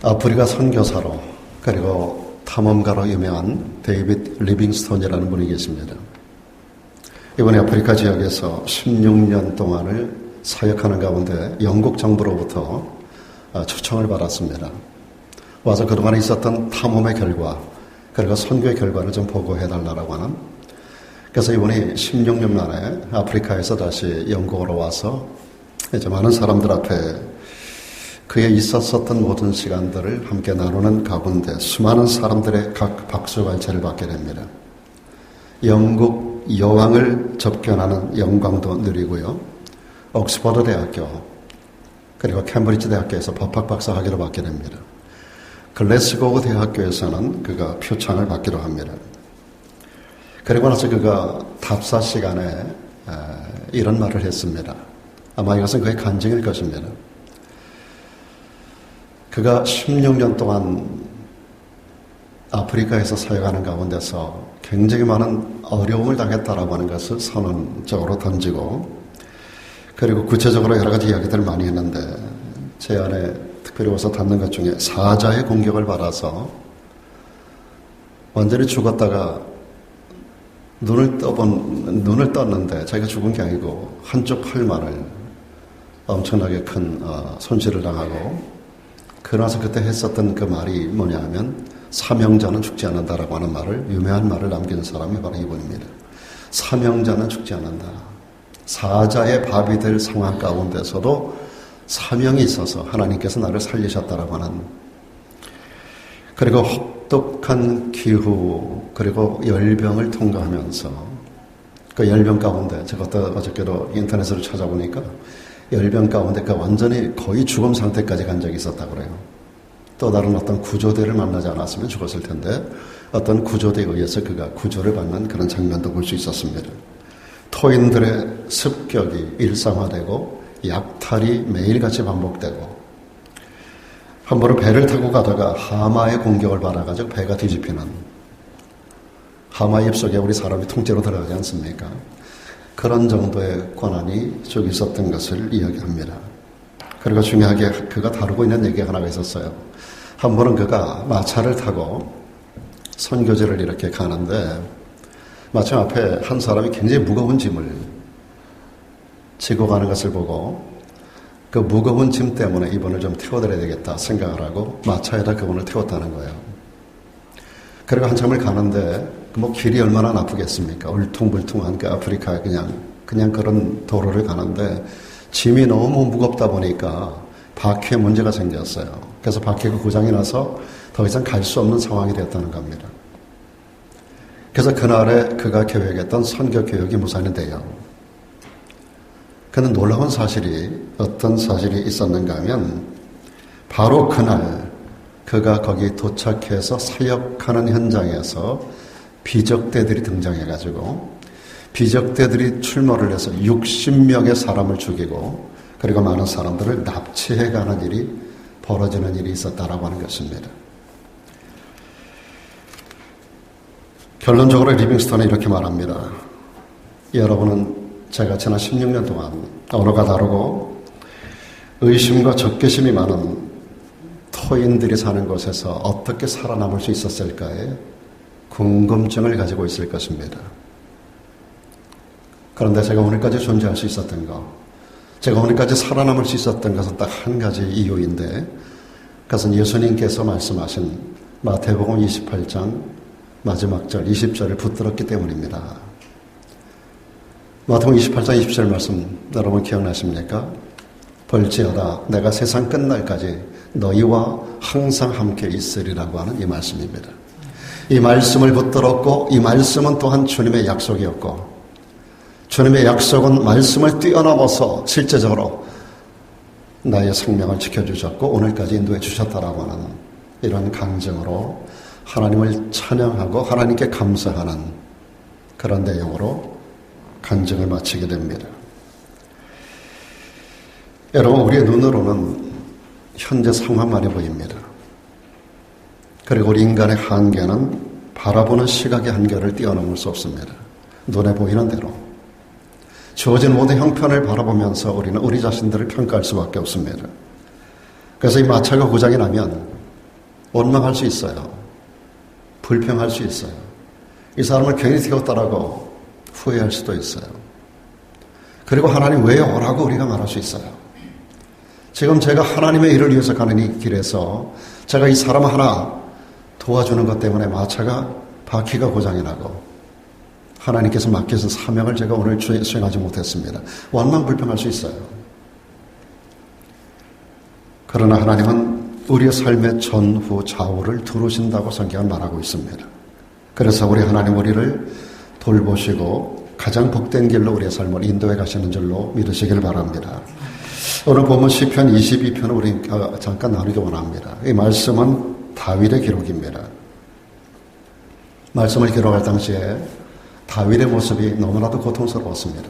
아프리카 선교사로 그리고 탐험가로 유명한 데이빗 리빙스톤이라는 분이 계십니다. 이번에 아프리카 지역에서 16년 동안을 사역하는 가운데 영국 정부로부터 초청을 받았습니다. 와서 그동안에 있었던 탐험의 결과 그리고 선교의 결과를 좀 보고해달라고 하는, 그래서 이번에 16년 만에 아프리카에서 다시 영국으로 와서 이제 많은 사람들 앞에 그에 있었었던 모든 시간들을 함께 나누는 가운데 수많은 사람들의 각 박수갈채를 받게 됩니다. 영국 여왕을 접견하는 영광도 누리고요. 옥스퍼드 대학교 그리고 캠브리지 대학교에서 법학 박사 학위를 받게 됩니다. 글래스고우 대학교에서는 그가 표창을 받기도 합니다. 그리고 나서 그가 답사 시간에 이런 말을 했습니다. 아마 이것은 그의 간증일 것입니다. 그가 16년 동안 아프리카에서 사역하는 가운데서 굉장히 많은 어려움을 당했다라고 하는 것을 선언적으로 던지고, 그리고 구체적으로 여러 가지 이야기들을 많이 했는데 제 안에 특별히 와서 닿는 것 중에 사자의 공격을 받아서 완전히 죽었다가 눈을 떴는데 자기가 죽은 게 아니고 한쪽 팔만을 엄청나게 큰 손실을 당하고, 그러나서 그때 했었던 그 말이 뭐냐 하면 사명자는 죽지 않는다라고 하는 말을, 유명한 말을 남긴 사람이 바로 이분입니다. 사명자는 죽지 않는다. 사자의 밥이 될 상황 가운데서도 사명이 있어서 하나님께서 나를 살리셨다라고 하는, 그리고 혹독한 기후 그리고 열병을 통과하면서 그 열병 가운데, 제가 어저께도 인터넷으로 찾아보니까 열병 가운데 그 완전히 거의 죽음 상태까지 간 적이 있었다고 그래요. 또 다른 어떤 구조대를 만나지 않았으면 죽었을 텐데 어떤 구조대에 의해서 그가 구조를 받는 그런 장면도 볼 수 있었습니다. 토인들의 습격이 일상화되고 약탈이 매일같이 반복되고, 한 번은 배를 타고 가다가 하마의 공격을 받아가지고 배가 뒤집히는, 하마 입속에 우리 사람이 통째로 들어가지 않습니까? 그런 정도의 고난이 쭉 있었던 것을 이야기합니다. 그리고 중요하게 그가 다루고 있는 얘기가 하나가 있었어요. 한 번은 그가 마차를 타고 선교지를 이렇게 가는데 마차 앞에 한 사람이 굉장히 무거운 짐을 지고 가는 것을 보고 그 무거운 짐 때문에 이분을 좀 태워드려야 되겠다 생각을 하고 마차에다 그분을 태웠다는 거예요. 그리고 한참을 가는데 뭐 길이 얼마나 나쁘겠습니까? 울퉁불퉁한 그 아프리카 그냥 그런 도로를 가는데 짐이 너무 무겁다 보니까 바퀴에 문제가 생겼어요. 그래서 바퀴가 고장이 나서 더 이상 갈 수 없는 상황이 되었다는 겁니다. 그래서 그날에 그가 계획했던 선교 교육이 무산이 돼요. 그런데 놀라운 사실이, 어떤 사실이 있었는가 하면 바로 그날 그가 거기 도착해서 사역하는 현장에서 비적대들이 등장해가지고 비적대들이 출몰을 해서 60명의 사람을 죽이고 그리고 많은 사람들을 납치해가는 일이 벌어지는 일이 있었다라고 하는 것입니다. 결론적으로 리빙스톤은 이렇게 말합니다. 여러분은 제가 지난 16년 동안 언어가 다르고 의심과 적개심이 많은 토인들이 사는 곳에서 어떻게 살아남을 수 있었을까에 궁금증을 가지고 있을 것입니다. 그런데 제가 오늘까지 존재할 수 있었던 것, 제가 오늘까지 살아남을 수 있었던 것은 딱 한 가지 이유인데, 그것은 예수님께서 말씀하신 마태복음 28장 마지막 절 20절을 붙들었기 때문입니다. 마태복음 28장 20절 말씀 여러분 기억나십니까? 볼지어다 내가 세상 끝날까지 너희와 항상 함께 있으리라고 하는 이 말씀입니다. 이 말씀을 붙들었고 이 말씀은 또한 주님의 약속이었고, 주님의 약속은 말씀을 뛰어넘어서 실제적으로 나의 생명을 지켜주셨고 오늘까지 인도해 주셨다라고 하는 이런 강정으로 하나님을 찬양하고 하나님께 감사하는 그런 내용으로 간증을 마치게 됩니다. 여러분, 우리의 눈으로는 현재 상황만이 보입니다. 그리고 우리 인간의 한계는 바라보는 시각의 한계를 뛰어넘을 수 없습니다. 눈에 보이는 대로 주어진 모든 형편을 바라보면서 우리는 우리 자신들을 평가할 수밖에 없습니다. 그래서 이 마차가 고장이 나면 원망할 수 있어요. 불평할 수 있어요. 이 사람을 괜히 태웠다라고 후회할 수도 있어요. 그리고 하나님 왜 오라고 우리가 말할 수 있어요. 지금 제가 하나님의 일을 위해서 가는 이 길에서 제가 이 사람 하나 도와주는 것 때문에 마차가 바퀴가 고장이 나고 하나님께서 맡기신 사명을 제가 오늘 수행하지 못했습니다. 원망 불평할 수 있어요. 그러나 하나님은 우리의 삶의 전후 좌우를 두루신다고 성경은 말하고 있습니다. 그래서 우리 하나님 우리를 돌보시고 가장 복된 길로 우리의 삶을 인도해 가시는 줄로 믿으시길 바랍니다. 오늘 보면 시편 22편을 우리 잠깐 나누기 원합니다. 이 말씀은 다윗의 기록입니다. 말씀을 기록할 당시에 다윗의 모습이 너무나도 고통스러웠습니다.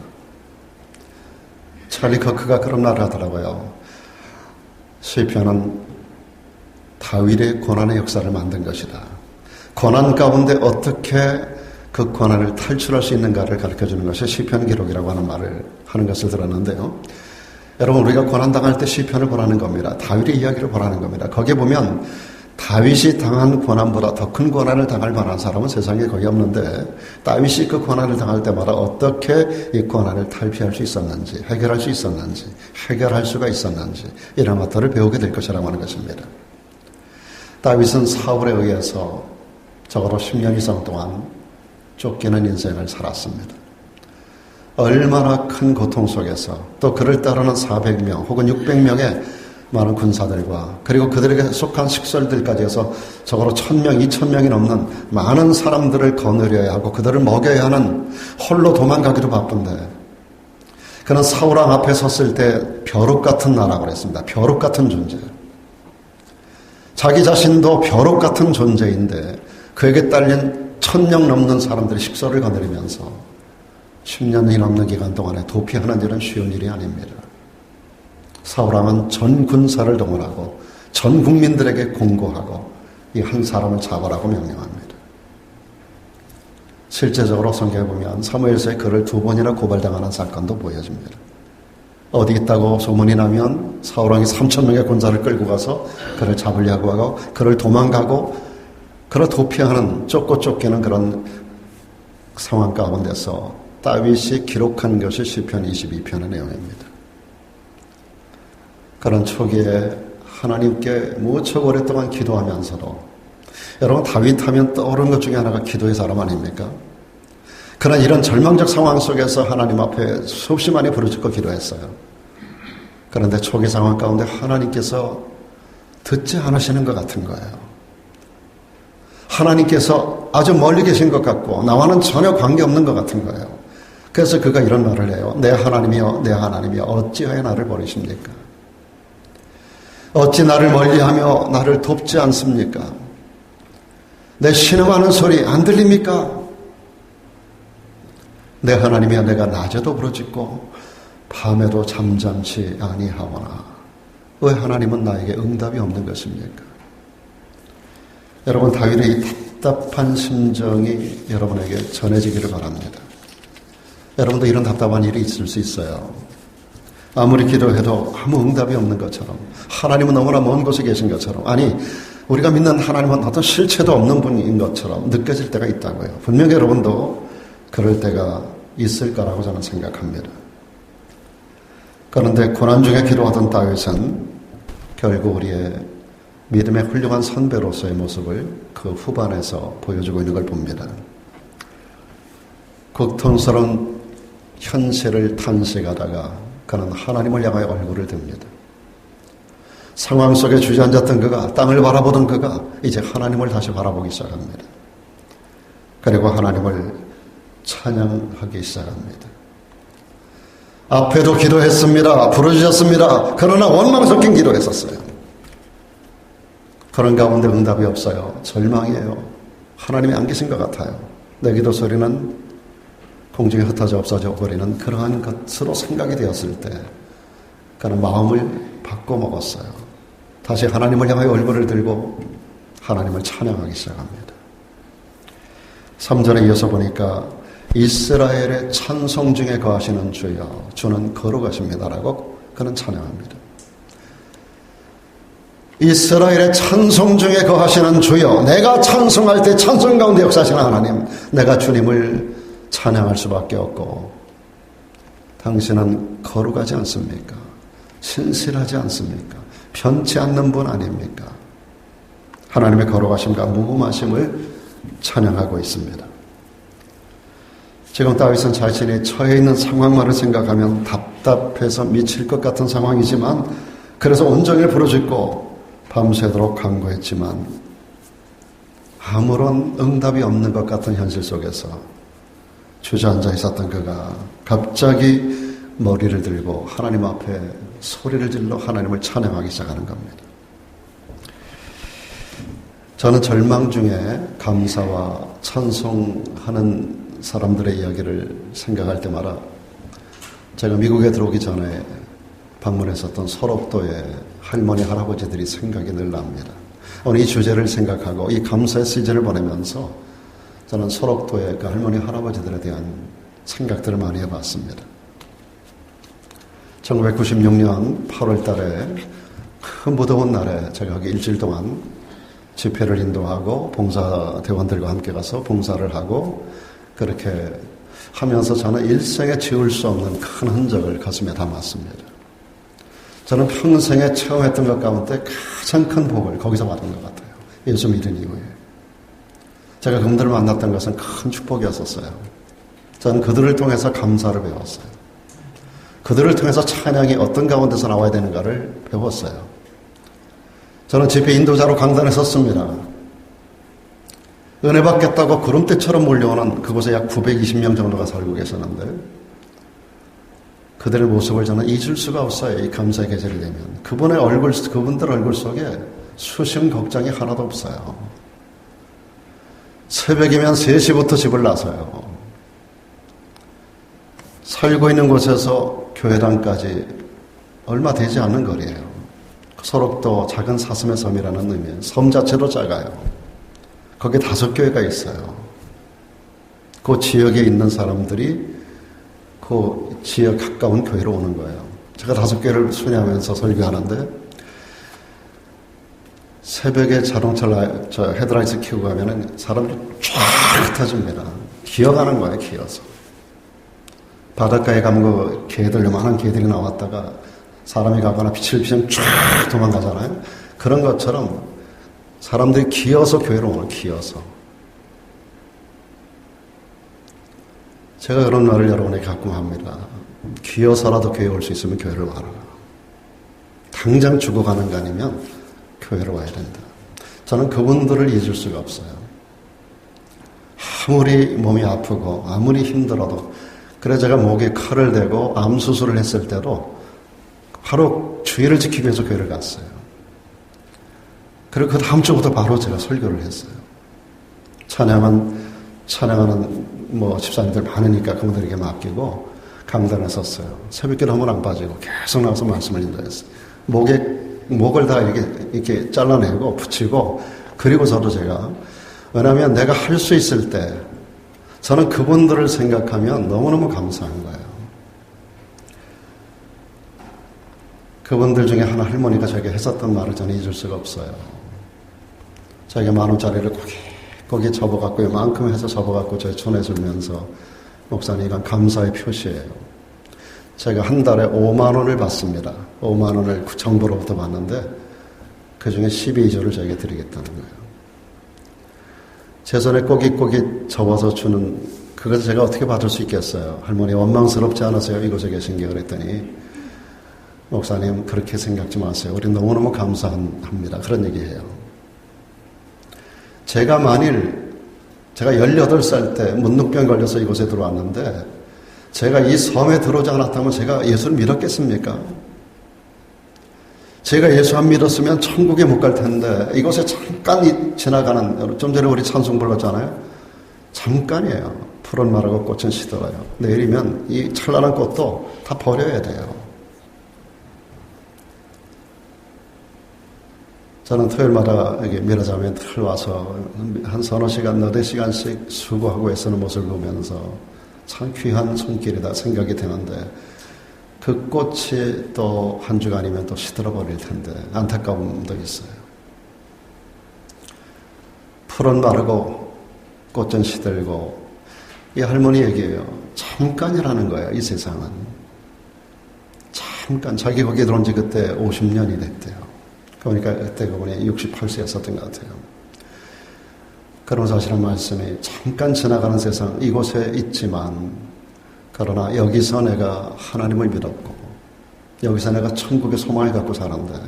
찰리 커크가 그런 말을 하더라고요. 시편은 다윗의 고난의 역사를 만든 것이다. 고난 가운데 어떻게 그 고난을 탈출할 수 있는가를 가르쳐주는 것이 시편 기록이라고 하는 말을 하는 것을 들었는데요. 여러분 우리가 고난당할 때 시편을 보라는 겁니다. 다윗의 이야기를 보라는 겁니다. 거기에 보면 다윗이 당한 고난보다 더 큰 고난을 당할 만한 사람은 세상에 거의 없는데 다윗이 그 고난을 당할 때마다 어떻게 이 고난을 탈피할 수 있었는지 해결할 수 있었는지 해결할 수가 있었는지 이런 것들을 배우게 될 것이라고 하는 것입니다. 다윗은 사울에 의해서 적어도 10년 이상 동안 쫓기는 인생을 살았습니다. 얼마나 큰 고통 속에서 또 그를 따르는 400명 혹은 600명의 많은 군사들과 그리고 그들에게 속한 식솔들까지 해서 적어도 1000명, 2000명이 넘는 많은 사람들을 거느려야 하고 그들을 먹여야 하는 홀로 도망가기도 바쁜데 그는 사울왕 앞에 섰을 때 벼룩 같은 나라고 그랬습니다. 벼룩 같은 존재. 자기 자신도 벼룩 같은 존재인데 그에게 딸린 1000명 넘는 사람들이 식솔을 거느리면서 10년이 넘는 기간 동안에 도피하는 일은 쉬운 일이 아닙니다. 사울왕은 전 군사를 동원하고 전 국민들에게 공고하고 이 한 사람을 잡으라고 명령합니다. 실제적으로 성경에 보면 사무엘서에 그를 2번이나 고발당하는 사건도 보여집니다. 어디 있다고 소문이 나면 사울왕이 3000명의 군사를 끌고 가서 그를 잡으려고 하고 그를 도망가고 그를 도피하는 쫓고 쫓기는 그런 상황 가운데서 다윗이 기록한 것이 시편 22편의 내용입니다. 그런 초기에 하나님께 무척 오랫동안 기도하면서도 여러분 다윗 하면 떠오르는 것 중에 하나가 기도의 사람 아닙니까? 그런 이런 절망적 상황 속에서 하나님 앞에 수없이 많이 부르짖고 기도했어요. 그런데 초기 상황 가운데 하나님께서 듣지 않으시는 것 같은 거예요. 하나님께서 아주 멀리 계신 것 같고 나와는 전혀 관계없는 것 같은 거예요. 그래서 그가 이런 말을 해요. 내 하나님이여 내 하나님이여 어찌하여 나를 버리십니까? 어찌 나를 멀리하며 나를 돕지 않습니까? 내 신음하는 소리 안 들립니까? 내 하나님이여 내가 낮에도 부르짖고 밤에도 잠잠치 아니하오나 왜 하나님은 나에게 응답이 없는 것입니까? 여러분 다윗의 이 답답한 심정이 여러분에게 전해지기를 바랍니다. 여러분도 이런 답답한 일이 있을 수 있어요. 아무리 기도해도 아무 응답이 없는 것처럼 하나님은 너무나 먼 곳에 계신 것처럼 아니 우리가 믿는 하나님은 어떤 실체도 없는 분인 것처럼 느껴질 때가 있다고요. 분명히 여러분도 그럴 때가 있을 거라고 저는 생각합니다. 그런데 고난 중에 기도하던 다윗은 결국 우리의 믿음의 훌륭한 선배로서의 모습을 그 후반에서 보여주고 있는 걸 봅니다. 고통스러운 현실을 탄식하다가 그는 하나님을 향하여 얼굴을 듭니다. 상황 속에 주저앉았던 그가 땅을 바라보던 그가 이제 하나님을 다시 바라보기 시작합니다. 그리고 하나님을 찬양하기 시작합니다. 앞에도 기도했습니다. 부르짖었습니다. 그러나 원망 섞인 기도했었어요. 그런 가운데 응답이 없어요. 절망이에요. 하나님이 안 계신 것 같아요. 내 기도 소리는 공중에 흩어져 없어져 버리는 그러한 것으로 생각이 되었을 때 그는 마음을 바꿔먹었어요. 다시 하나님을 향하여 얼굴을 들고 하나님을 찬양하기 시작합니다. 3절에 이어서 보니까 이스라엘의 찬송 중에 거하시는 주여 주는 거룩하십니다라고 그는 찬양합니다. 이스라엘의 찬송 중에 거하시는 주여, 내가 찬송할 때 찬송 가운데 역사하시는 하나님, 내가 주님을 찬양할 수밖에 없고, 당신은 거룩하지 않습니까? 신실하지 않습니까? 변치 않는 분 아닙니까? 하나님의 거룩하심과 무궁하심을 찬양하고 있습니다. 지금 다윗은 자신이 처해 있는 상황만을 생각하면 답답해서 미칠 것 같은 상황이지만, 그래서 온종일 부르짖고 밤새도록 간구했지만 아무런 응답이 없는 것 같은 현실 속에서 주저앉아 있었던 그가 갑자기 머리를 들고 하나님 앞에 소리를 질러 하나님을 찬양하기 시작하는 겁니다. 저는 절망 중에 감사와 찬송하는 사람들의 이야기를 생각할 때마다 제가 미국에 들어오기 전에 방문했었던 설옥도의 할머니 할아버지들이 생각이 늘 납니다. 오늘 이 주제를 생각하고 이 감사의 시즌을 보내면서 저는 설옥도의 그 할머니 할아버지들에 대한 생각들을 많이 해봤습니다. 1996년 8월 달에 큰 무더운 날에 제가 거기 일주일 동안 집회를 인도하고 봉사대원들과 함께 가서 봉사를 하고 그렇게 하면서 저는 일생에 지울 수 없는 큰 흔적을 가슴에 담았습니다. 저는 평생에 체험했던 것 가운데 가장 큰 복을 거기서 받은 것 같아요. 예수 믿은 이후에. 제가 그분들을 만났던 것은 큰 축복이었었어요. 저는 그들을 통해서 감사를 배웠어요. 그들을 통해서 찬양이 어떤 가운데서 나와야 되는가를 배웠어요. 저는 집회 인도자로 강단에 섰습니다. 은혜 받겠다고 구름대처럼 몰려오는 그곳에 약 920명 정도가 살고 계셨는데 그들의 모습을 저는 잊을 수가 없어요. 이 감사의 계절이 되면. 그분들 얼굴 속에 수심 걱정이 하나도 없어요. 새벽이면 3시부터 집을 나서요. 살고 있는 곳에서 교회당까지 얼마 되지 않는 거리예요. 설옥도 작은 사슴의 섬이라는 의미예요. 섬 자체도 작아요. 거기에 5교회가 있어요. 그 지역에 있는 사람들이 그 지역 가까운 교회로 오는 거예요. 제가 5교회를 순회하면서 설교하는데 새벽에 자동차 헤드라이트 켜고 가면은 사람들이 쫙 흩어집니다. 기어가는 거예요, 기어서. 바닷가에 가면 그 개들, 요만한 개들이 나왔다가 사람이 가거나 빛을 비추면 쫙 도망가잖아요. 그런 것처럼 사람들이 기어서 교회로 오는, 기어서. 제가 그런 말을 여러분에게 가끔 합니다. 기어서라도 교회에 올 수 있으면 교회를 와라. 당장 죽어가는 거 아니면 교회로 와야 된다. 저는 그분들을 잊을 수가 없어요. 아무리 몸이 아프고 아무리 힘들어도 그래 제가 목에 칼을 대고 암 수술을 했을 때도 바로 주의를 지키기 위해서 교회를 갔어요. 그리고 그 다음 주부터 바로 제가 설교를 했어요. 찬양하는 집사님들 많으니까 그분들에게 맡기고 강단에 섰어요. 새벽기도 한 번 안 빠지고 계속 나와서 말씀을 인도했어요. 목을 다 이렇게 잘라내고 붙이고 그리고 저도 제가 왜냐하면 내가 할 수 있을 때 저는 그분들을 생각하면 너무너무 감사한 거예요. 그분들 중에 하나 할머니가 저에게 했었던 말을 저는 잊을 수가 없어요. 자기가 10,000원짜리를 거기에 접어갖고 이만큼 해서 접어갖고 저희 전해주면서 목사님 이건 감사의 표시예요. 제가 한 달에 5만 원을 받습니다. 5만 원을 정부로부터 받는데 그중에 12조를 저에게 드리겠다는 거예요. 제 손에 꼬깃꼬깃 접어서 주는 그것을 제가 어떻게 받을 수 있겠어요. 할머니 원망스럽지 않으세요? 이곳에 계신 게 그랬더니 목사님 그렇게 생각지 마세요. 우리 너무너무 감사합니다. 그런 얘기해요. 제가 18살 때 문둥병 걸려서 이곳에 들어왔는데 제가 이 섬에 들어오지 않았다면 제가 예수를 믿었겠습니까? 제가 예수 안 믿었으면 천국에 못 갈 텐데 이곳에 잠깐 지나가는 좀 전에 우리 찬송 불렀잖아요. 잠깐이에요. 푸른 말하고 꽃은 시들어요. 내일이면 이 찬란한 꽃도 다 버려야 돼요. 저는 토요일마다 여기 미라자면 늘 와서 한 서너 시간, 너댓 시간씩 수고하고 애쓰는 모습을 보면서 참 귀한 손길이다 생각이 되는데 그 꽃이 또 한 주간이면 또 시들어버릴 텐데 안타까움도 있어요. 풀은 마르고 꽃은 시들고 이 할머니 얘기예요. 잠깐이라는 거예요. 이 세상은. 잠깐. 자기 거기에 들어온 지 그때 50년이 됐대요. 그러니까 그때 그분이 68세였었던 것 같아요. 그러면서 하시는 말씀이 잠깐 지나가는 세상 이곳에 있지만 그러나 여기서 내가 하나님을 믿었고 여기서 내가 천국의 소망을 갖고 살았는데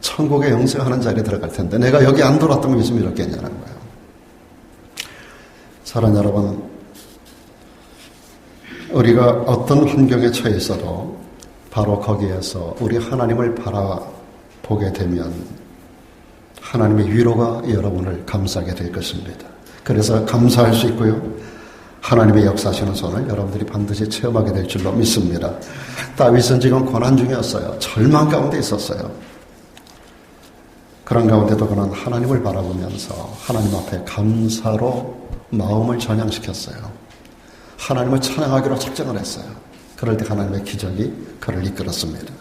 천국에 영생하는 자리에 들어갈 텐데 내가 여기 안 돌았다면 무슨 믿었겠냐는 거예요. 사랑하는 여러분, 우리가 어떤 환경에 처해 있어도 바로 거기에서 우리 하나님을 바라보게 되면 하나님의 위로가 여러분을 감싸게 될 것입니다. 그래서 감사할 수 있고요. 하나님의 역사하시는 손을 여러분들이 반드시 체험하게 될 줄로 믿습니다. 다윗은 지금 고난 중이었어요. 절망 가운데 있었어요. 그런 가운데도 그는 하나님을 바라보면서 하나님 앞에 감사로 마음을 전향시켰어요. 하나님을 찬양하기로 작정을 했어요. 그럴 때 하나님의 기적이 그를 이끌었습니다.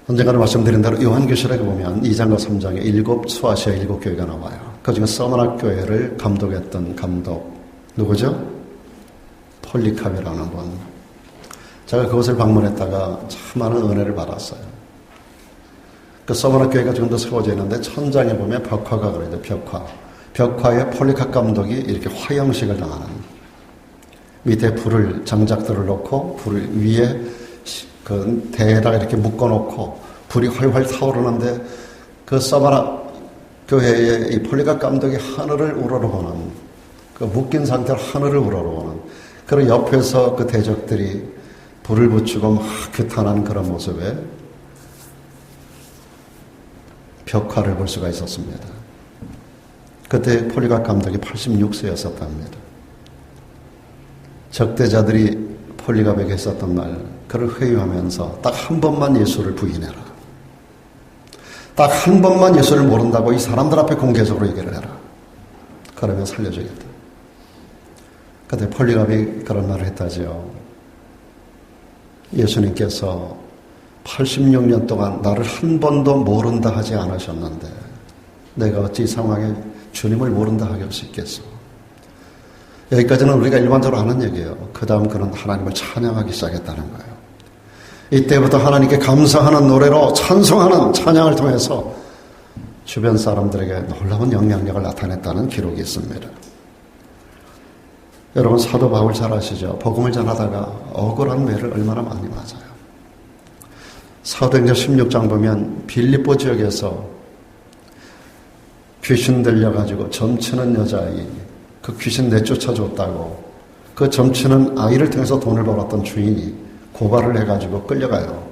언젠가는 말씀드린 대로 요한계시록에 보면 2장과 3장에 7 수아시아 7교회가 나와요. 그중에 서머나 교회를 감독했던 감독 누구죠? 폴리캅이라는 분. 제가 그곳을 방문했다가 참 많은 은혜를 받았어요. 그 서머나 교회가 지금도 세워져 있는데 천장에 보면 벽화가 그래요. 벽화에 폴리캅 감독이 이렇게 화형식을 당하는, 밑에 불을 장작들을 놓고 불 위에 그 대에다가 이렇게 묶어놓고 불이 활활 타오르는데 그 서머나 교회의 이 폴리캅 감독이 하늘을 우러러보는, 그 묶인 상태로 하늘을 우러러보는, 그리고 옆에서 그 대적들이 불을 붙이고 막 규탄하는 그런 모습에 벽화를 볼 수가 있었습니다. 그때 폴리캅 감독이 86세였었답니다. 적대자들이 폴리캅에게 했었던 말, 그를 회유하면서 딱 한 번만 예수를 부인해라. 딱 한 번만 예수를 모른다고 이 사람들 앞에 공개적으로 얘기를 해라. 그러면 살려주겠다. 그때 폴리캅이 그런 말을 했다지요. 예수님께서 86년 동안 나를 한 번도 모른다 하지 않으셨는데 내가 어찌 이 상황에 주님을 모른다 하길 수 있겠소. 여기까지는 우리가 일반적으로 하는 얘기예요. 그 다음 그는 하나님을 찬양하기 시작했다는 거예요. 이때부터 하나님께 감사하는 노래로 찬송하는 찬양을 통해서 주변 사람들에게 놀라운 영향력을 나타냈다는 기록이 있습니다. 여러분, 사도 바울 잘 아시죠? 복음을 전하다가 억울한 매를 얼마나 많이 맞아요. 사도행전 16장 보면 빌립보 지역에서 귀신 들려가지고 점치는 여자아이, 그 귀신 내쫓아줬다고 그 점치는 아이를 통해서 돈을 벌었던 주인이 고발을 해가지고 끌려가요.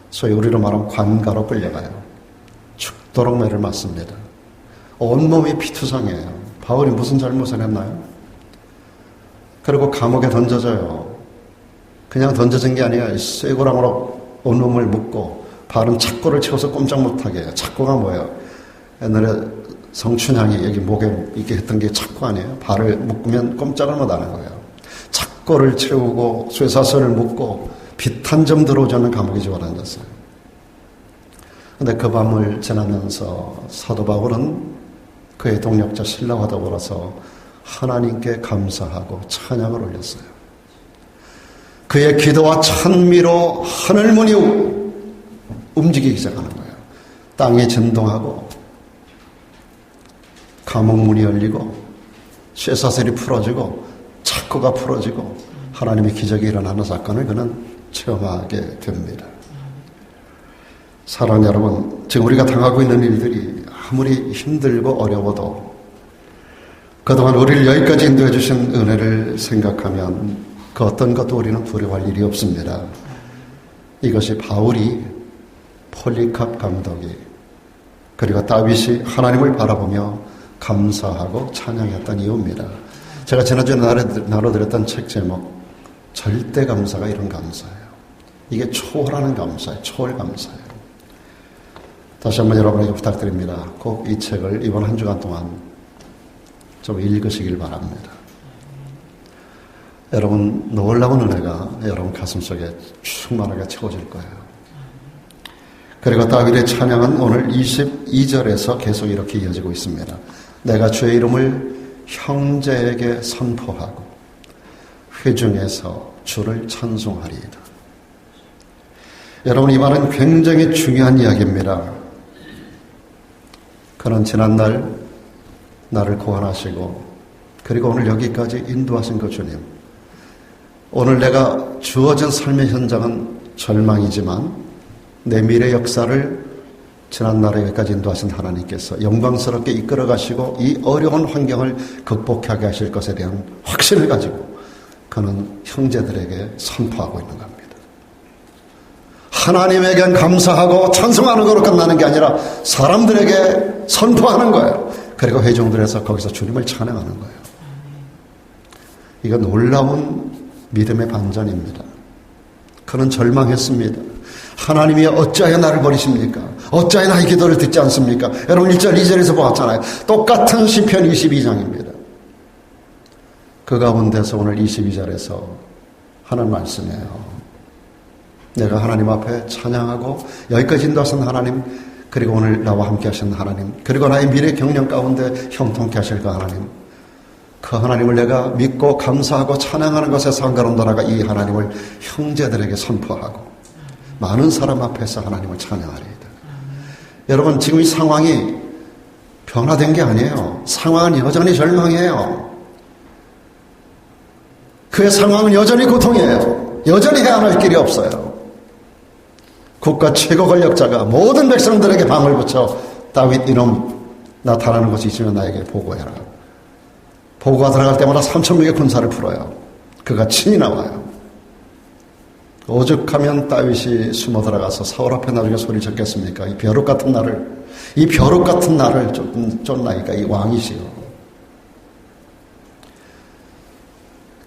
소위 우리로 말하면 관가로 끌려가요. 죽도록 매를 맞습니다. 온몸이 피투성이에요. 바울이 무슨 잘못을 했나요? 그리고 감옥에 던져져요. 그냥 던져진 게 아니라 쇠고랑으로 온몸을 묶고 발은 착고를 채워서 꼼짝 못하게 해요. 착고가 뭐예요? 옛날에 성춘향이 여기 목에 이렇게 했던 게 착고 아니에요? 발을 묶으면 꼼짝을 못하는 거예요. 착고를 채우고 쇠사슬을 묶고 빛 한 점 들어오지 않는 감옥에 집어던졌어요. 그런데 그 밤을 지나면서 사도 바울은 그의 동력자 실라와 더불어서 하나님께 감사하고 찬양을 올렸어요. 그의 기도와 찬미로 하늘문이 움직이기 시작하는 거예요. 땅이震동하고 감옥문이 열리고 쇠사슬이 풀어지고 착고가 풀어지고 하나님의 기적이 일어나는 사건을 그는 체험하게 됩니다. 사랑하는 여러분, 지금 우리가 당하고 있는 일들이 아무리 힘들고 어려워도 그동안 우리를 여기까지 인도해 주신 은혜를 생각하면 그 어떤 것도 우리는 두려워할 일이 없습니다. 이것이 바울이, 폴리캅 감독이, 그리고 다윗이 하나님을 바라보며 감사하고 찬양했던 이유입니다. 제가 지난주에 나눠드렸던 책 제목, 절대 감사가 이런 감사예요. 이게 초월하는 감사예요. 초월 감사예요. 다시 한번 여러분에게 부탁드립니다. 꼭 이 책을 이번 한 주간 동안 좀 읽으시길 바랍니다. 여러분 놀라운 은혜가 여러분 가슴속에 충만하게 채워질 거예요. 그리고 다윗의 찬양은 오늘 22절에서 계속 이렇게 이어지고 있습니다. 내가 주의 이름을 형제에게 선포하고 회중에서 주를 찬송하리이다. 여러분 이 말은 굉장히 중요한 이야기입니다. 그는 지난날 나를 구원하시고 그리고 오늘 여기까지 인도하신 그 주님, 오늘 내가 주어진 삶의 현장은 절망이지만 내 미래 역사를 지난날에 여기까지 인도하신 하나님께서 영광스럽게 이끌어 가시고 이 어려운 환경을 극복하게 하실 것에 대한 확신을 가지고 그는 형제들에게 선포하고 있는 겁니다. 하나님에겐 감사하고 찬송하는 것으로 끝나는 게 아니라 사람들에게 선포하는 거예요. 그리고 회중들에서 거기서 주님을 찬양하는 거예요. 이거 놀라운 믿음의 반전입니다. 그는 절망했습니다. 하나님이 어찌하여 나를 버리십니까? 어찌하여 나의 기도를 듣지 않습니까? 여러분 1절 2절에서 보았잖아요. 똑같은 시편 22장입니다. 그 가운데서 오늘 22절에서 하는 말씀이에요. 내가 하나님 앞에 찬양하고 여기까지 인도하신 하나님, 그리고 오늘 나와 함께 하신 하나님, 그리고 나의 미래 경영 가운데 형통케 하실 그 하나님, 그 하나님을 내가 믿고 감사하고 찬양하는 것에서 한 걸음 돌아가 이 하나님을 형제들에게 선포하고 많은 사람 앞에서 하나님을 찬양하리이다. 여러분 지금 이 상황이 변화된 게 아니에요. 상황은 여전히 절망이에요. 그의 상황은 여전히 고통이에요. 여전히 해안할 길이 없어요. 국가 최고 권력자가 모든 백성들에게 방을 붙여 다윗 이놈 나타나는 것이 있으면 나에게 보고해라. 보고가 들어갈 때마다 3,000명의 군사를 풀어요. 그가 친히 나와요. 오죽하면 다윗이 숨어 들어가서 사울 앞에 나중에 소리 쳤겠습니까? 이 벼룩 같은 나를 쫓나니까 이 왕이시요.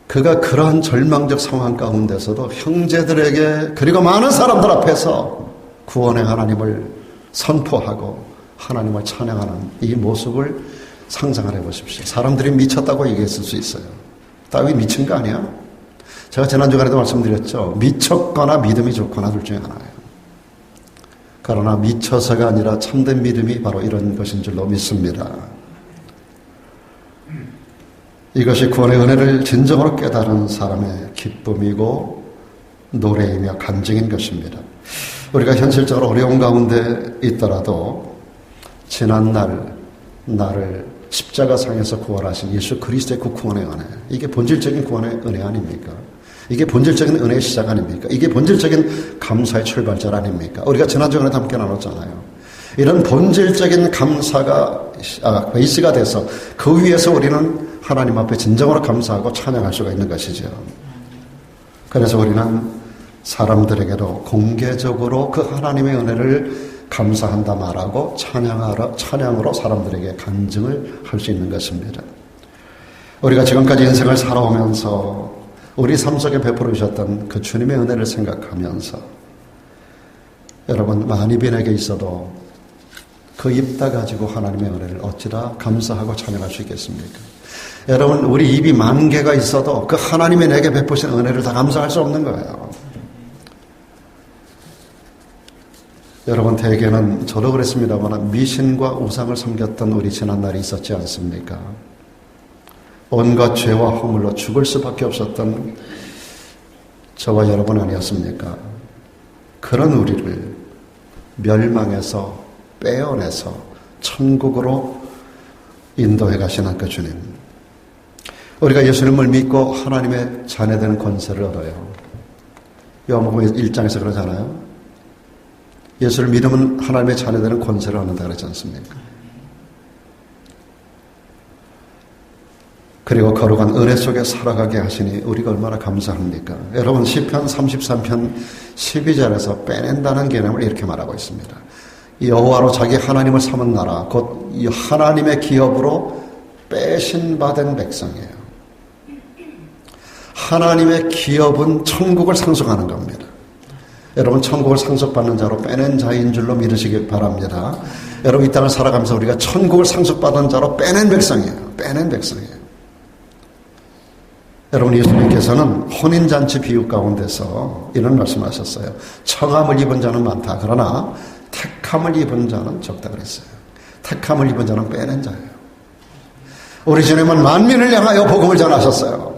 그가 그러한 절망적 상황 가운데서도 형제들에게 그리고 많은 사람들 앞에서 구원의 하나님을 선포하고 하나님을 찬양하는 이 모습을 상상을 해보십시오. 사람들이 미쳤다고 얘기했을 수 있어요. 다윗 미친 거 아니야? 제가 지난주간에도 말씀드렸죠. 미쳤거나 믿음이 좋거나 둘 중에 하나예요. 그러나 미쳐서가 아니라 참된 믿음이 바로 이런 것인 줄로 믿습니다. 이것이 구원의 은혜를 진정으로 깨달은 사람의 기쁨이고 노래이며 간증인 것입니다. 우리가 현실적으로 어려운 가운데 있더라도 지난날 나를 십자가상에서 구원하신 예수 그리스도의 그 구원의 은혜, 이게 본질적인 구원의 은혜 아닙니까? 이게 본질적인 은혜의 시작 아닙니까? 이게 본질적인 감사의 출발점 아닙니까? 우리가 지난주에 함께 나눴잖아요. 이런 본질적인 감사가 베이스가 돼서 그 위에서 우리는 하나님 앞에 진정으로 감사하고 찬양할 수가 있는 것이죠. 그래서 우리는 사람들에게도 공개적으로 그 하나님의 은혜를 감사한다 말하고 찬양으로 사람들에게 간증을 할 수 있는 것입니다. 우리가 지금까지 인생을 살아오면서 우리 삶 속에 베풀어 주셨던 그 주님의 은혜를 생각하면서 여러분 만입인에게 있어도 그 입 다 가지고 하나님의 은혜를 어찌나 감사하고 찬양할 수 있겠습니까? 여러분 우리 입이 10,000개가 있어도 그 하나님이 내게 베푸신 은혜를 다 감사할 수 없는 거예요. 여러분 대개는 저도 그랬습니다만 미신과 우상을 섬겼던 우리 지난날이 있었지 않습니까? 온갖 죄와 허물로 죽을 수밖에 없었던 저와 여러분 아니었습니까? 그런 우리를 멸망에서 빼어내서 천국으로 인도해 가시는 그 주님, 우리가 예수님을 믿고 하나님의 자녀되는 권세를 얻어요. 요한복음 1장에서 그러잖아요. 예수를 믿으면 하나님의 자녀되는 권세를 얻는다 그랬지 않습니까? 그리고 거룩한 은혜 속에 살아가게 하시니 우리가 얼마나 감사합니까? 여러분 시편 33편 12절에서 빼낸다는 개념을 이렇게 말하고 있습니다. 여호와로 자기 하나님을 삼은 나라 곧 이 하나님의 기업으로 빼신 바 된 백성이에요. 하나님의 기업은 천국을 상속하는 겁니다. 여러분 천국을 상속받는 자로 빼낸 자인 줄로 믿으시기 바랍니다. 여러분 이 땅을 살아가면서 우리가 천국을 상속받은 자로 빼낸 백성이에요. 빼낸 백성이에요. 여러분, 예수님께서는 혼인잔치 비유 가운데서 이런 말씀하셨어요. 청함을 입은 자는 많다. 그러나 택함을 입은 자는 적다 그랬어요. 택함을 입은 자는 빼낸 자예요. 우리 주님은 만민을 향하여 복음을 전하셨어요.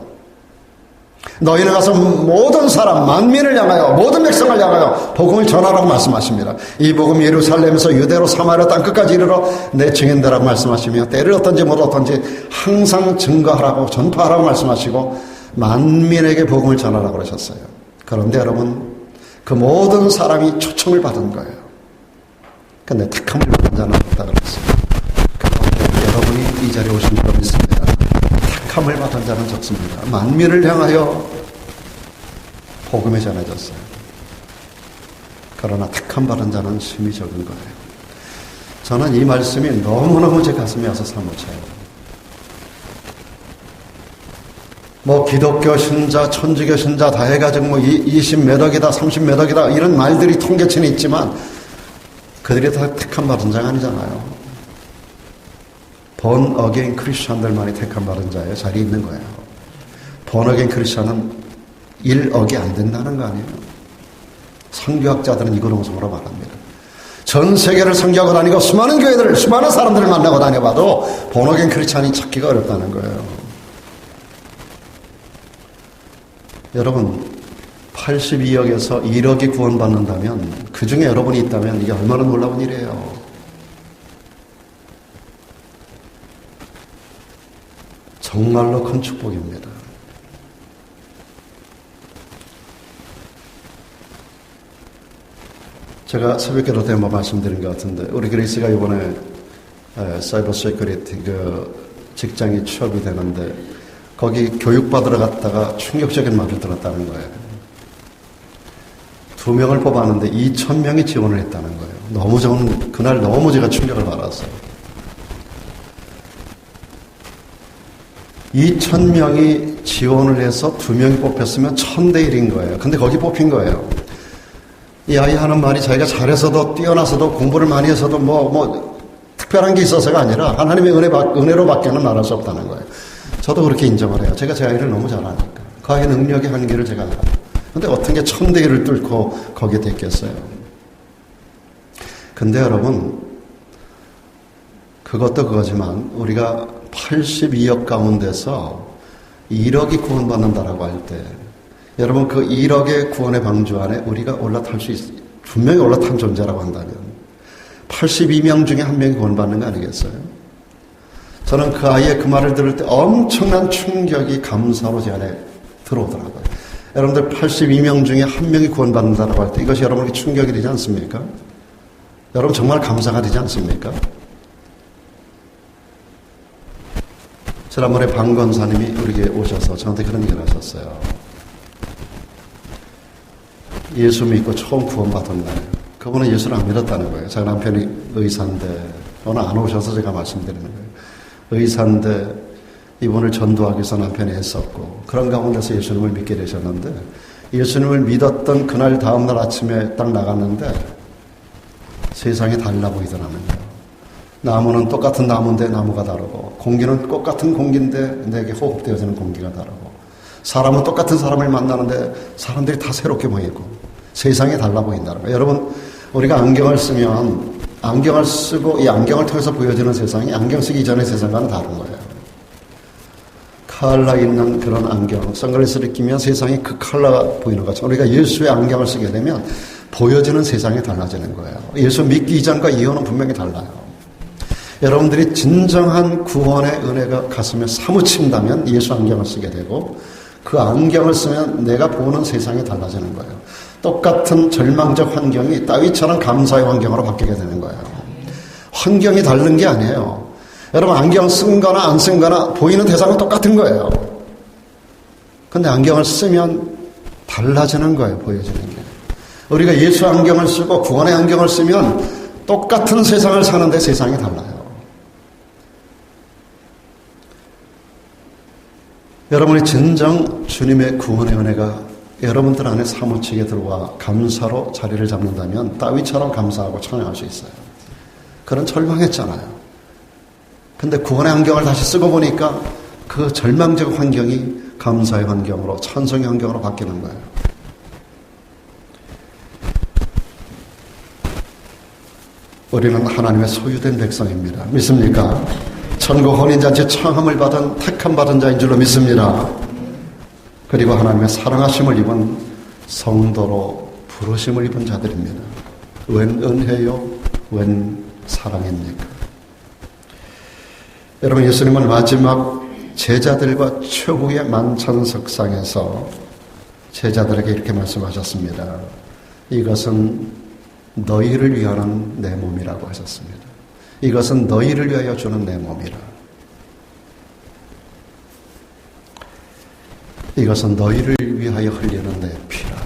너희는 가서 모든 사람, 만민을 향하여, 모든 백성을 향하여 복음을 전하라고 말씀하십니다. 이 복음 예루살렘에서 유대로 사마리아 땅끝까지 이르러 내 증인되라고 말씀하시며, 때를 어떤지 못 어떤지 항상 증거하라고, 전파하라고 말씀하시고 만민에게 복음을 전하라고 그러셨어요. 그런데 여러분, 그 모든 사람이 초청을 받은 거예요. 근데 택함을 받은 자는 없다 그랬어요. 그런데 여러분이 이 자리에 오신 줄 믿습니다. 택함을 받은 자는 적습니다. 만민을 향하여 복음이 전해졌어요. 그러나 택함 받은 자는 심히 적은 거예요. 저는 이 말씀이 너무너무 제 가슴에 와서 사무쳐요. 뭐 기독교 신자, 천주교 신자 다 해가지고 뭐 20몇 억이다, 30몇 억이다 이런 말들이 통계치는 있지만 그들이 다 택함 받은 자가 아니잖아요. 본 어게인 크리스천들만이 택함 받은 자예요. 자리에 있는 거예요. 본 어게인 크리스천은 1억이 안 된다는 거 아니에요. 선교학자들은 이거 농성으로 말합니다. 전 세계를 선교하고 다니고 수많은 교회들, 수많은 사람들을 만나고 다녀봐도 본 어게인 크리스천이 찾기가 어렵다는 거예요. 여러분, 82억에서 1억이 구원받는다면 그 중에 여러분이 있다면 이게 얼마나 놀라운 일이에요. 정말로 큰 축복입니다. 제가 새벽기도 때 한번 말씀드린 것 같은데 우리 그레이스가 이번에 사이버 세큐리티 그 직장이 취업이 되는데 거기 교육받으러 갔다가 충격적인 말을 들었다는 거예요. 2명을 뽑았는데 2,000명이 지원을 했다는 거예요. 너무 좋은, 그날 너무 제가 충격을 받았어요. 2,000명이 지원을 해서 2명이 뽑혔으면 1,000대 1인 거예요. 근데 거기 뽑힌 거예요. 이 아이 하는 말이 자기가 잘해서도 뛰어나서도 공부를 많이 해서도 뭐 특별한 게 있어서가 아니라 하나님의 은혜로 밖에는 말할 수 없다는 거예요. 저도 그렇게 인정을 해요. 제가 제 아이를 너무 잘 아니까. 그 아이의 능력의 한계를 제가 알아요. 근데 어떻게 1,000대 1을 뚫고 거기에 됐겠어요. 근데 여러분, 그것도 그거지만 우리가 82억 가운데서 1억이 구원받는다라고 할 때 여러분 그 1억의 구원의 방주 안에 우리가 올라탈 수 있어요. 분명히 올라탄 존재라고 한다면 82명 중에 1명이 구원받는 거 아니겠어요? 저는 그 아이의 그 말을 들을 때 엄청난 충격이 감사로 제 안에 들어오더라고요. 여러분들 82명 중에 1명이 구원받는다라고 할 때 이것이 여러분에게 충격이 되지 않습니까? 여러분 정말 감사가 되지 않습니까? 지난번에 방 권사님이 우리에게 오셔서 저한테 그런 얘기를 하셨어요. 예수 믿고 처음 구원받은 날 그분은 예수를 안 믿었다는 거예요. 제 남편이 의사인데 오늘 안 오셔서 제가 말씀드리는 거예요. 의사인데 이분을 전도하기 위해서 남편이 했었고 그런 가운데서 예수님을 믿게 되셨는데 예수님을 믿었던 그날 다음날 아침에 딱 나갔는데 세상이 달라 보이더라는 거예요. 나무는 똑같은 나무인데 나무가 다르고 공기는 똑같은 공기인데 내게 호흡되어지는 공기가 다르고 사람은 똑같은 사람을 만나는데 사람들이 다 새롭게 보이고 세상이 달라 보인다는 거예요. 여러분 우리가 안경을 쓰면 안경을 쓰고 이 안경을 통해서 보여지는 세상이 안경 쓰기 전의 세상과는 다른 거예요. 컬러 있는 그런 안경, 선글라스를 끼면 세상이 그 컬러가 보이는 것처럼 우리가 예수의 안경을 쓰게 되면 보여지는 세상이 달라지는 거예요. 예수 믿기 이전과 이후는 분명히 달라요. 여러분들이 진정한 구원의 은혜가 가슴에 사무친다면 예수 안경을 쓰게 되고 그 안경을 쓰면 내가 보는 세상이 달라지는 거예요. 똑같은 절망적 환경이 다윗처럼 감사의 환경으로 바뀌게 되는 거예요. 환경이 다른 게 아니에요. 여러분 안경 쓴 거나 안 쓴 거나 보이는 대상은 똑같은 거예요. 근데 안경을 쓰면 달라지는 거예요. 보여지는 게. 우리가 예수 안경을 쓰고 구원의 안경을 쓰면 똑같은 세상을 사는데 세상이 달라요. 여러분이 진정 주님의 구원의 은혜가 여러분들 안에 사무치게 들어와 감사로 자리를 잡는다면 다윗처럼 감사하고 찬양할 수 있어요. 그런 절망했잖아요. 근데 구원의 안경을 다시 쓰고 보니까 그 절망적 환경이 감사의 환경으로, 찬송의 환경으로 바뀌는 거예요. 우리는 하나님의 소유된 백성입니다. 믿습니까? 천국 혼인잔치 청함을 받은 택함 받은 자인 줄로 믿습니다. 그리고 하나님의 사랑하심을 입은 성도로 부르심을 입은 자들입니다. 웬 은혜요, 웬 사랑입니까? 여러분, 예수님은 마지막 제자들과 최후의 만찬석상에서 제자들에게 이렇게 말씀하셨습니다. 이것은 너희를 위하는 내 몸이라고 하셨습니다. 이것은 너희를 위하여 주는 내 몸이라. 이것은 너희를 위하여 흘리는 내 피라.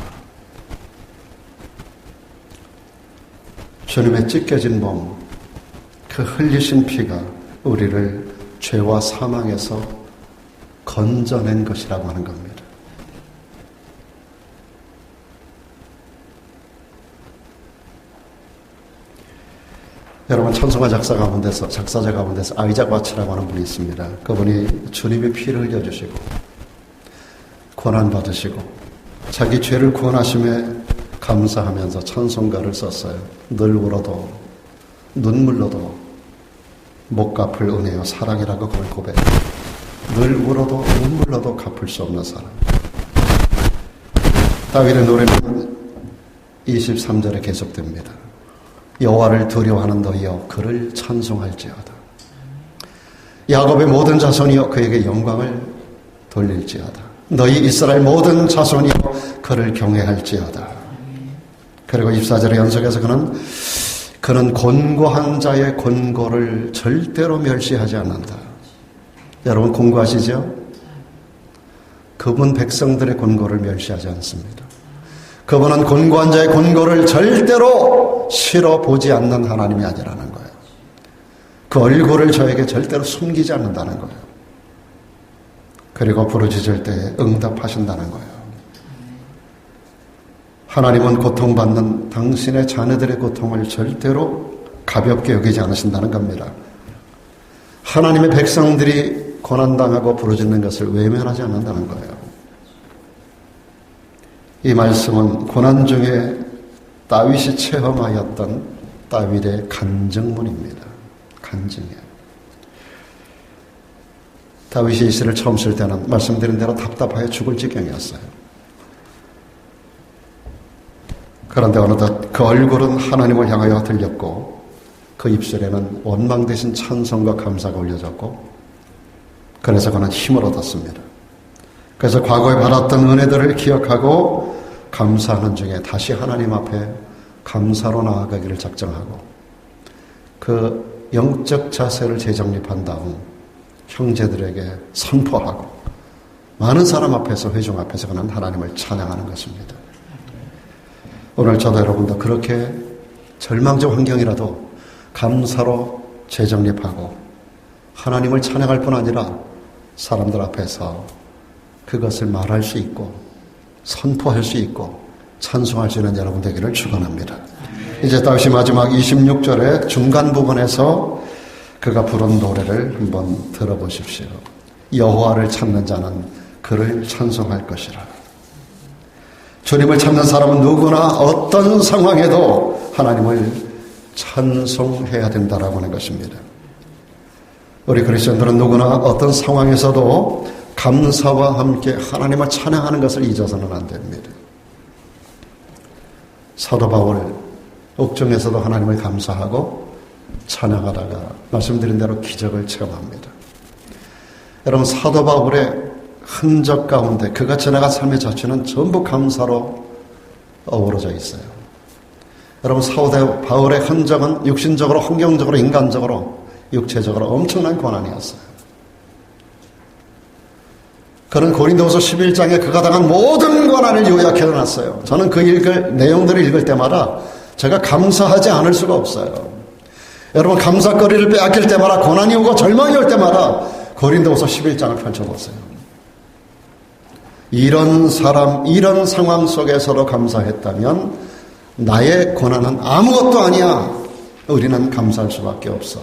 주님의 찢겨진 몸, 그 흘리신 피가 우리를 죄와 사망에서 건져낸 것이라고 하는 겁니다. 여러분, 찬송가 작사 가운데서, 작사자 가운데서 아이작 와츠라고 하는 분이 있습니다. 그분이 주님의 피를 흘려주시고 고난받으시고 자기 죄를 구원하심에 감사하면서 찬송가를 썼어요. 늘 울어도 눈물로도 못 갚을 은혜요 사랑이라고 그걸 고백해요. 늘 울어도 눈물로도 갚을 수 없는 사랑. 다윗의 노래는 23절에 계속됩니다. 여호와를 두려워하는 너희여 그를 찬송할지어다. 야곱의 모든 자손이여 그에게 영광을 돌릴지어다. 너희 이스라엘 모든 자손이여 그를 경외할지어다. 그리고 24절의 연속에서 그는 곤고한 자의 곤고를 절대로 멸시하지 않는다. 여러분, 곤고하시죠? 그분 백성들의 곤고를 멸시하지 않습니다. 그분은 곤고한 자의 곤고를 절대로 싫어 보지 않는 하나님이 아니라는 거예요. 그 얼굴을 저에게 절대로 숨기지 않는다는 거예요. 그리고 부르짖을 때 응답하신다는 거예요. 하나님은 고통받는 당신의 자녀들의 고통을 절대로 가볍게 여기지 않으신다는 겁니다. 하나님의 백성들이 고난당하고 부르짖는 것을 외면하지 않는다는 거예요. 이 말씀은 고난 중에 다윗이 체험하였던 다윗의 간증문입니다. 간증이에요. 다윗이 이 시를 처음 쓸 때는 말씀드린 대로 답답하여 죽을 지경이었어요. 그런데 어느덧 그 얼굴은 하나님을 향하여 들렸고 그 입술에는 원망 대신 찬송과 감사가 올려졌고 그래서 그는 힘을 얻었습니다. 그래서 과거에 받았던 은혜들을 기억하고 감사하는 중에 다시 하나님 앞에 감사로 나아가기를 작정하고 그 영적 자세를 재정립한 다음 형제들에게 선포하고 많은 사람 앞에서, 회중 앞에서 그는 하나님을 찬양하는 것입니다. 오늘 저도 여러분도 그렇게 절망적 환경이라도 감사로 재정립하고 하나님을 찬양할 뿐 아니라 사람들 앞에서 그것을 말할 수 있고 선포할 수 있고 찬송할 수 있는 여러분 되기를 축원합니다. 이제 다윗이 마지막 26절의 중간 부분에서 그가 부른 노래를 한번 들어보십시오. 여호와를 찾는 자는 그를 찬송할 것이라. 주님을 찾는 사람은 누구나 어떤 상황에도 하나님을 찬송해야 된다라고 하는 것입니다. 우리 그리스도인들은 누구나 어떤 상황에서도 감사와 함께 하나님을 찬양하는 것을 잊어서는 안 됩니다. 사도 바울 옥중에서도 하나님을 감사하고 찬양하다가 말씀드린 대로 기적을 체험합니다. 여러분, 사도 바울의 흔적 가운데 그가 지나간 삶의 자체는 전부 감사로 어우러져 있어요. 여러분, 사도 바울의 흔적은 육신적으로, 환경적으로, 인간적으로, 육체적으로 엄청난 고난이었어요. 그는 고린도후서 11장에 그가 당한 모든 고난을 요약해 놨어요. 저는 그 내용들을 읽을 때마다 제가 감사하지 않을 수가 없어요. 여러분, 감사거리를 빼앗길 때마다, 고난이 오고 절망이 올 때마다 고린도후서 11장을 펼쳐보세요. 이런 사람, 이런 상황 속에서도 감사했다면 나의 고난은 아무것도 아니야. 우리는 감사할 수밖에 없어.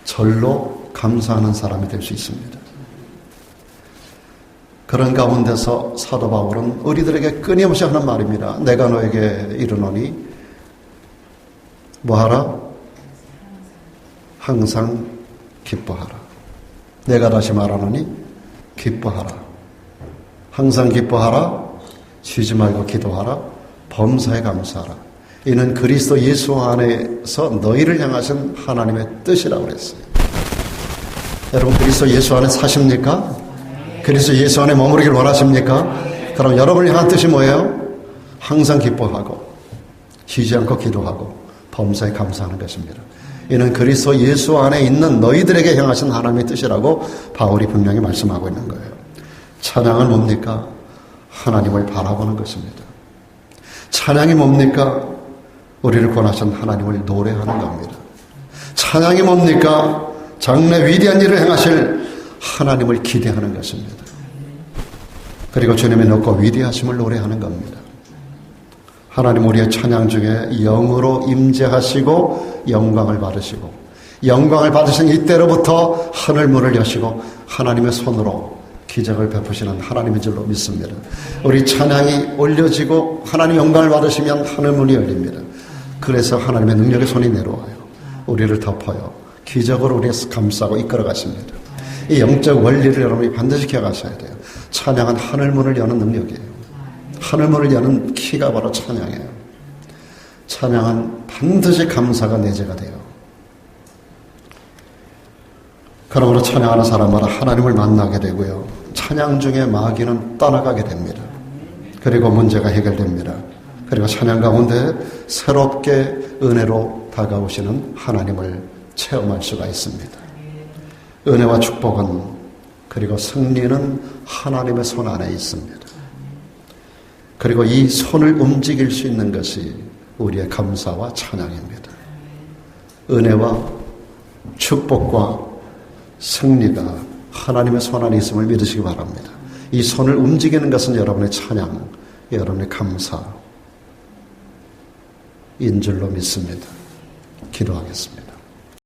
절로 감사하는 사람이 될 수 있습니다. 그런 가운데서 사도 바울은 우리들에게 끊임없이 하는 말입니다. 내가 너에게 이르노니 뭐하라? 항상 기뻐하라. 내가 다시 말하노니 기뻐하라. 항상 기뻐하라. 쉬지 말고 기도하라. 범사에 감사하라. 이는 그리스도 예수 안에서 너희를 향하신 하나님의 뜻이라고 그랬어요. 여러분 그리스도 예수 안에 사십니까? 그리스도 예수 안에 머무르길 원하십니까? 그럼 여러분을 향한 뜻이 뭐예요? 항상 기뻐하고 쉬지 않고 기도하고 범사에 감사하는 것입니다. 이는 그리스도 예수 안에 있는 너희들에게 향하신 하나님의 뜻이라고 바울이 분명히 말씀하고 있는 거예요. 찬양은 뭡니까? 하나님을 바라보는 것입니다. 찬양이 뭡니까? 우리를 권하신 하나님을 노래하는 겁니다. 찬양이 뭡니까? 장래 위대한 일을 행하실 하나님을 기대하는 것입니다. 그리고 주님의 높고 위대하심을 노래하는 겁니다. 하나님 우리의 찬양 중에 영으로 임재하시고 영광을 받으시고 영광을 받으신 이때로부터 하늘문을 여시고 하나님의 손으로 기적을 베푸시는 하나님인 줄로 믿습니다. 우리 찬양이 올려지고 하나님 영광을 받으시면 하늘문이 열립니다. 그래서 하나님의 능력의 손이 내려와요. 우리를 덮어요. 기적으로 우리를 감싸고 이끌어 가십니다. 이 영적 원리를 여러분이 반드시 기억하셔야 돼요. 찬양은 하늘문을 여는 능력이에요. 하늘문을 여는 키가 바로 찬양이에요. 찬양은 반드시 감사가 내재가 돼요. 그러므로 찬양하는 사람마다 하나님을 만나게 되고요. 찬양 중에 마귀는 떠나가게 됩니다. 그리고 문제가 해결됩니다. 그리고 찬양 가운데 새롭게 은혜로 다가오시는 하나님을 체험할 수가 있습니다. 은혜와 축복은 그리고 승리는 하나님의 손 안에 있습니다. 그리고 이 손을 움직일 수 있는 것이 우리의 감사와 찬양입니다. 은혜와 축복과 승리가 하나님의 손 안에 있음을 믿으시기 바랍니다. 이 손을 움직이는 것은 여러분의 찬양, 여러분의 감사인 줄로 믿습니다. 기도하겠습니다.